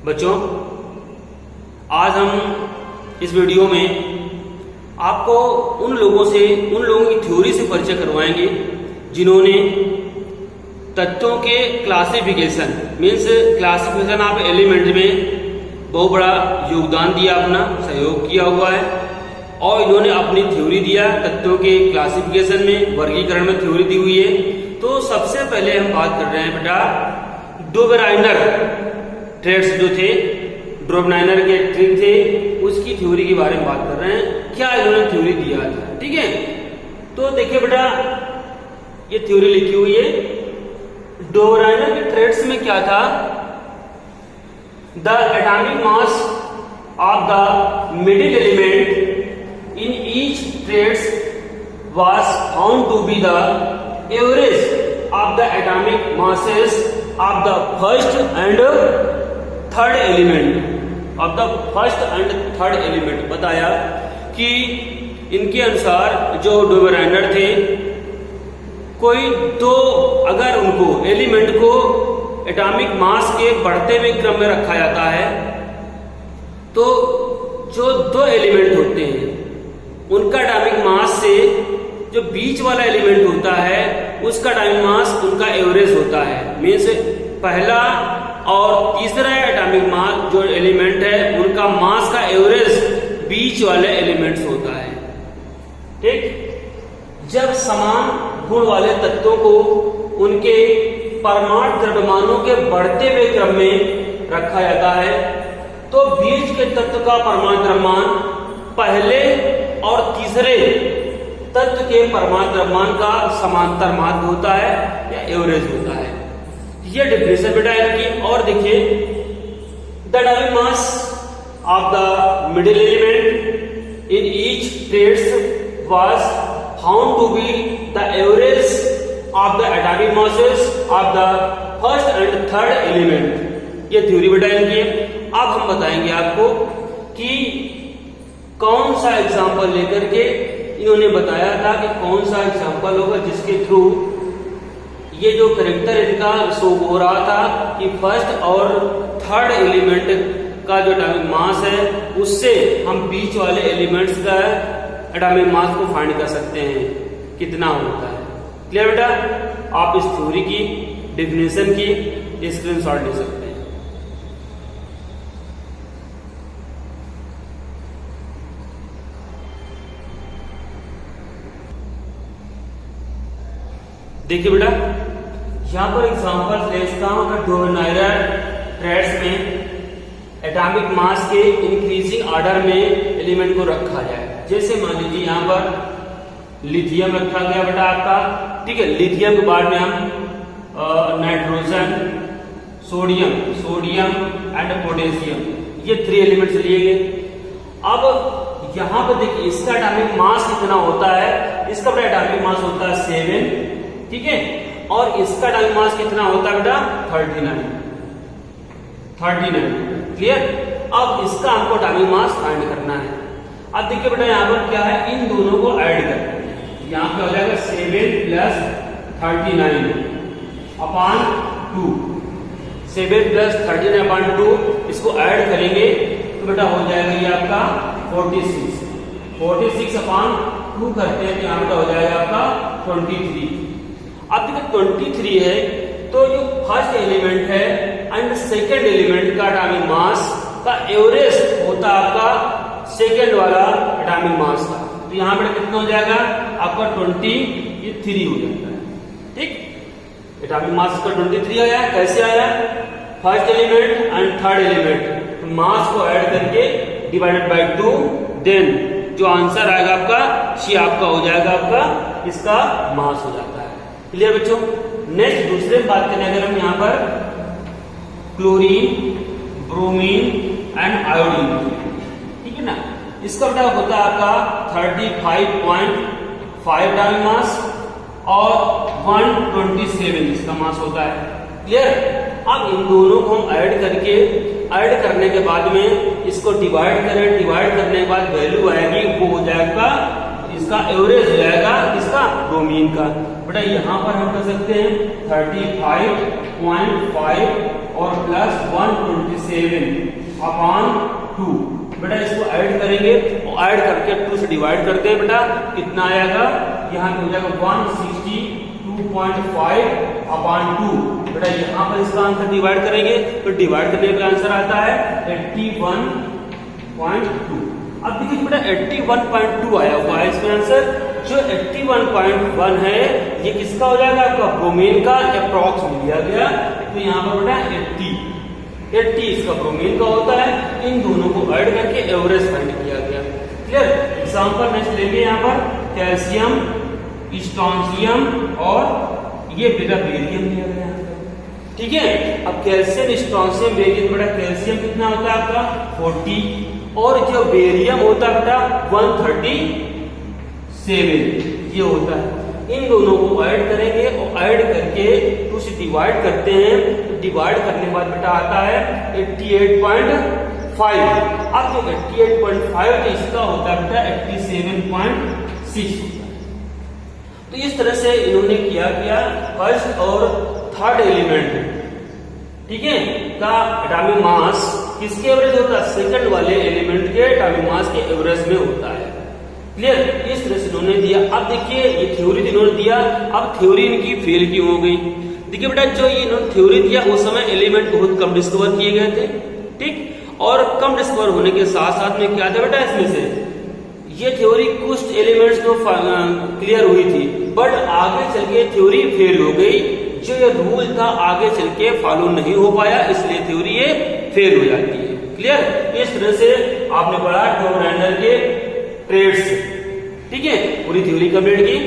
बच्चों, आज हम इस वीडियो में आपको उन लोगों की थ्योरी से परिचय करवाएंगे जिन्होंने तत्वों के क्लासिफिकेशन ऑफ एलिमेंट में बहुत बड़ा योगदान दिया, अपना सहयोग किया हुआ है और इन्होंने अपनी थ्योरी दिया तत्वों के क्लासिफिकेशन में, वर्गीकरण में थ्योरी दी हुई है। तो सबसे पहले हम बात कर रहे हैं बेटा डोबेराइनर ट्रेड्स जो थे, डोबेराइनर के ट्रिक थे, उसकी थ्योरी के बारे में बात कर रहे हैं। क्या इन्होंने थ्योरी दिया था, ठीक है। तो देखिए बेटा, ये थ्योरी लिखी हुई है। डोबेराइनर के ट्रेड्स में क्या था, the atomic mass of the middle element in each triads was found to be the average of the atomic masses of the first and third element बताया कि इनके अनुसार जो डोबेराइनर थे, कोई तो अगर उनको एलिमेंट को एटॉमिक मास के बढ़ते हुए क्रम में रखा जाता है तो जो दो एलिमेंट होते हैं उनका एटॉमिक मास से जो बीच वाला एलिमेंट होता है उसका एटॉमिक मास उनका एवरेज होता है। मीन्स पहला और तीसरा एटॉमिक मास जो एलिमेंट है उनका मास का एवरेज बीच वाले एलिमेंट्स होता है, ठीक। जब समान गुण वाले तत्वों को उनके परमाणु द्रव्यमानों के बढ़ते हुए क्रम में रखा जाता है तो बीच के तत्व का परमाणु द्रव्यमान पहले और तीसरे तत्व के परमाणु द्रव्यमान का समांतर माध्य होता है या एवरेज होता है। ये डेफिनेशन बेटा इनकी। और देखिए, the atomic mass of the middle element in each triads was found to be the average of the atomic masses of the first and third element. ये थ्योरी बेटा इनकी। अब हम बताएंगे आपको कि कौन सा एग्जाम्पल लेकर के इन्होंने बताया था कि कौन सा एग्जाम्पल होगा जिसके थ्रू ये जो करेक्टर इनका शो हो रहा था कि फर्स्ट और थर्ड एलिमेंट का जो एटॉमिक मास है उससे हम बीच वाले एलिमेंट्स का एटॉमिक मास को फाइंड कर सकते हैं कितना होता है। क्लियर बेटा? आप इस थ्योरी की डेफिनेशन की स्क्रीनशॉट ले सकते हैं। देखिए बेटा, यहां पर एग्जांपल लेता हूं। अगर डोबेराइनर ट्रेड्स में एटॉमिक मास के इंक्रीजिंग ऑर्डर में एलिमेंट को रखा जाए, जैसे मान लीजिए यहां पर लिथियम रखा गया बेटा आपका, ठीक है। लिथियम के बाद में हम नाइट्रोजन, सोडियम एंड पोटेशियम, ये 3 एलिमेंट्स लिए गए। अब यहां पर देखिए इसका एटॉमिक मास कितना होता है, इसका बेटा एटॉमिक मास होता है 7, ठीक है। और इसका एटॉमिक मास कितना होता है बेटा 39। क्लियर? अब इसका हमको एटॉमिक मास फाइंड करना है। अब देखिए बेटा यहां पर क्या है, इन दोनों को ऐड करते हैं। यहां पे हो जाएगा 7 प्लस 39 अपॉन 2, 7 प्लस 39 अपॉन 2, इसको ऐड करेंगे तो बेटा हो जाएगा ये आपका 46 अपॉन 2 करते हैं तो यहां बेटा हो जाएगा आपका 23। अब देखो 23 है तो जो फर्स्ट एलिमेंट है एंड सेकेंड एलिमेंट का एटॉमिक मास का एवरेज होता है आपका सेकेंड वाला एटॉमिक मास का। तो यहां पर कितना हो जाएगा आपका 23 हो जाता है, ठीक। एटॉमिक मास का 23 आया। कैसे आया? First element and third element mass को ऐड करके डिवाइडेड बाय 2, देन जो आंसर आएगा आपका सी आपका हो जाएगा आपका इसका मास हो जाता है। क्लियर बच्चों? नेक्स्ट दूसरे बात करें अगर हम यहाँ पर क्लोरीन, ब्रोमीन एंड आयोडीन, ठीक है ना, इसका बेटा होता है आपका 35.5 एटॉमिक मास और 127 इसका मास होता है। क्लियर? अब इन दोनों को हम ऐड करने के बाद में इसको डिवाइड करें, डिवाइड करने के बाद वैल्यू आएगी, वो हो जाएगा इसका एवरेज हो जाएगा इसका ब्रोमीन का। बेटा यहां पर हम कर सकते हैं 35.5 और प्लस 127 अपॉन 2। बेटा इसको ऐड करेंगे और ऐड करके 2 से डिवाइड करते हैं बेटा, कितना आएगा यहाँ पे हो जाएगा 162.5 अपॉन 2। बेटा यहाँ पर इसका आंसर डिवाइड करेंगे तो डिवाइड करने का आंसर आता है 81.2। अब देखिए बेटा 81.2 आया हुआ है इसमें आंसर। जो 81.1 है ये किसका हो जाएगा, आपका ब्रोमीन का अप्रॉक्स लिया गया, तो यहाँ पर बेटा 80 इसका ब्रोमीन का होता है। इन दोनों को ऐड करके एवरेज फाइंड किया गया। क्लियर। एग्जांपल नेक्स्ट लेंगे यहाँ पर कैल्शियम, स्ट्रोंशियम और ये बेटा बेरियम लिया गया। ठीक है, अब कैल्शियम, स्ट्रोंशियम, बेरियम, बेटा कैल्शियम कितना होता है आपका 40 और जो बेरियम होता है बेटा 137 ये होता है। इन दोनों को ऐड करेंगे और ऐड करके 2 से डिवाइड करते हैं, तो डिवाइड करने के बाद बेटा आता है 88.5। अब जो 88.5 तो इसका होता है बेटा 87.6 होता है। तो इस तरह से इन्होंने किया फर्स्ट और थर्ड एलिमेंट, ठीक है, का एटॉमिक मास किसके एवरेज होता है, सेकंड वाले एलिमेंट के एटॉमिक मास के एवरेज में होता है। क्लियर। इस तरह से इन्होंने दिया। अब देखिए ये थ्योरी इन्होंने दिया, अब थ्योरी इनकी फेल क्यों हो गई। देखिए बेटा जो ये इन्होंने थ्योरी दिया उस समय एलिमेंट बहुत कम डिस्कवर किए गए थे, ठीक, और कम डिस्कवर होने के साथ साथ में क्या था बेटा इसमें से ये थ्योरी कुछ एलिमेंट्स तो क्लियर हुई थी, बट आगे चल के थ्योरी फेल हो गई। जो ये रूल था आगे चल के फॉलो नहीं हो पाया, इसलिए थ्योरी ये फेल हो जाती है। क्लियर। इस तरह से आपने पढ़ा टॉम रैंडल के ट्रेड्स, ठीक है, पूरी थ्योरी कंप्लीट की।